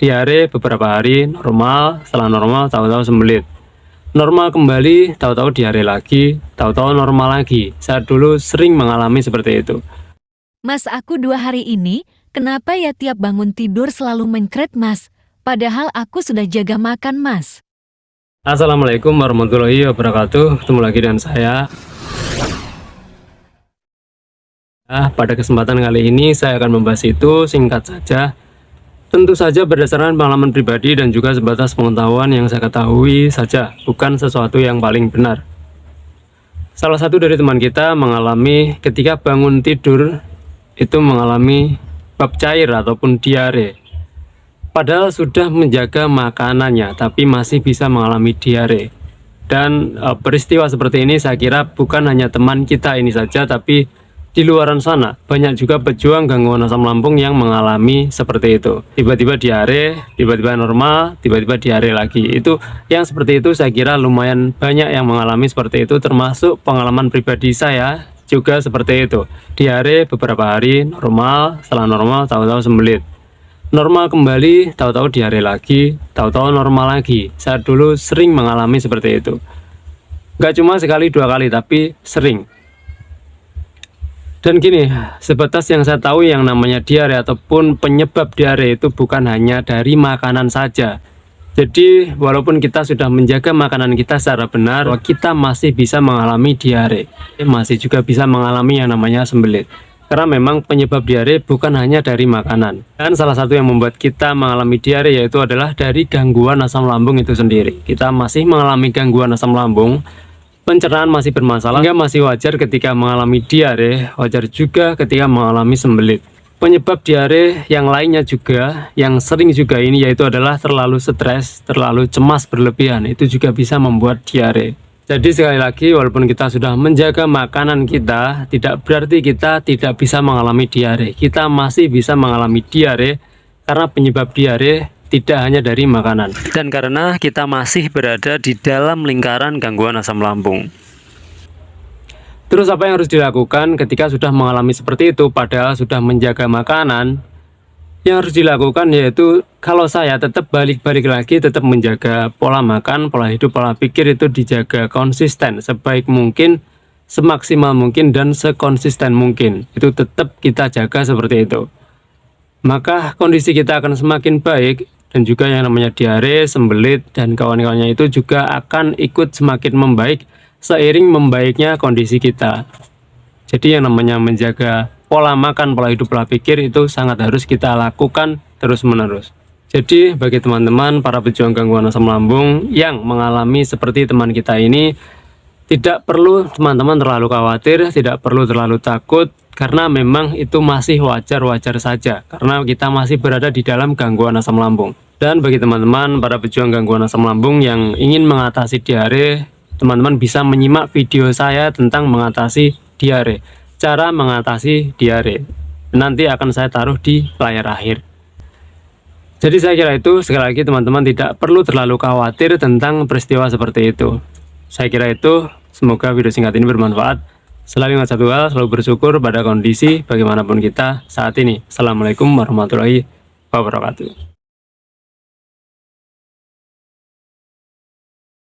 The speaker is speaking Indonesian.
Diare beberapa hari normal, setelah normal tahu-tahu sembelit. Normal kembali, tahu-tahu diare lagi, tahu-tahu normal lagi. Saya dulu sering mengalami seperti itu. Mas, aku 2 hari ini, kenapa ya tiap bangun tidur selalu mencret, Mas? Padahal aku sudah jaga makan, Mas. Assalamualaikum warahmatullahi wabarakatuh. Ketemu lagi dengan saya. Pada kesempatan kali ini saya akan membahas itu singkat saja. Tentu saja berdasarkan pengalaman pribadi dan juga sebatas pengetahuan yang saya ketahui saja, bukan sesuatu yang paling benar. Salah satu dari teman kita mengalami ketika bangun tidur itu mengalami bab cair ataupun diare. Padahal sudah menjaga makanannya, tapi masih bisa mengalami diare. Dan peristiwa seperti ini saya kira bukan hanya teman kita ini saja, tapi di luaran sana banyak juga pejuang gangguan asam lambung yang mengalami seperti itu. Tiba-tiba diare, tiba-tiba normal, tiba-tiba diare lagi. Itu yang seperti itu saya kira lumayan banyak yang mengalami seperti itu, termasuk pengalaman pribadi saya juga seperti itu. Diare beberapa hari normal, setelah normal tahu-tahu sembelit. Normal kembali, tahu-tahu diare lagi, tahu-tahu normal lagi. Saya dulu sering mengalami seperti itu. Nggak cuma sekali 2 kali, tapi sering. Dan gini, sebatas yang saya tahu yang namanya diare ataupun penyebab diare itu bukan hanya dari makanan saja. Jadi walaupun kita sudah menjaga makanan kita secara benar, kita masih bisa mengalami diare. Masih juga bisa mengalami yang namanya sembelit. Karena memang penyebab diare bukan hanya dari makanan. Dan salah satu yang membuat kita mengalami diare yaitu adalah dari gangguan asam lambung itu sendiri. Kita masih mengalami gangguan asam lambung, pencernaan masih bermasalah, hingga masih wajar ketika mengalami diare, wajar juga ketika mengalami sembelit. Penyebab diare yang lainnya juga, yang sering juga ini yaitu adalah terlalu stres, terlalu cemas berlebihan, itu juga bisa membuat diare. Jadi sekali lagi, walaupun kita sudah menjaga makanan kita, tidak berarti kita tidak bisa mengalami diare. Kita masih bisa mengalami diare karena penyebab diare tidak hanya dari makanan, dan karena kita masih berada di dalam lingkaran gangguan asam lambung. Terus apa yang harus dilakukan ketika sudah mengalami seperti itu padahal sudah menjaga makanan? Yang harus dilakukan yaitu, kalau saya tetap balik-balik lagi, tetap menjaga pola makan, pola hidup, pola pikir itu dijaga konsisten sebaik mungkin, semaksimal mungkin, dan sekonsisten mungkin. Itu tetap kita jaga seperti itu. Maka kondisi kita akan semakin baik, dan juga yang namanya diare, sembelit, dan kawan-kawannya itu juga akan ikut semakin membaik seiring membaiknya kondisi kita. Jadi yang namanya menjaga pola makan, pola hidup, pola pikir itu sangat harus kita lakukan terus-menerus. Jadi bagi teman-teman para pejuang gangguan asam lambung yang mengalami seperti teman kita ini, tidak perlu teman-teman terlalu khawatir, tidak perlu terlalu takut, karena memang itu masih wajar-wajar saja, karena kita masih berada di dalam gangguan asam lambung. Dan bagi teman-teman para pejuang gangguan asam lambung yang ingin mengatasi diare, teman-teman bisa menyimak video saya tentang mengatasi diare, cara mengatasi diare. Nanti akan saya taruh di layar akhir. Jadi saya kira itu, sekali lagi teman-teman tidak perlu terlalu khawatir tentang peristiwa seperti itu. Saya kira itu, semoga video singkat ini bermanfaat. Selalu ingat satu hal, selalu bersyukur pada kondisi bagaimanapun kita saat ini. Assalamualaikum warahmatullahi wabarakatuh.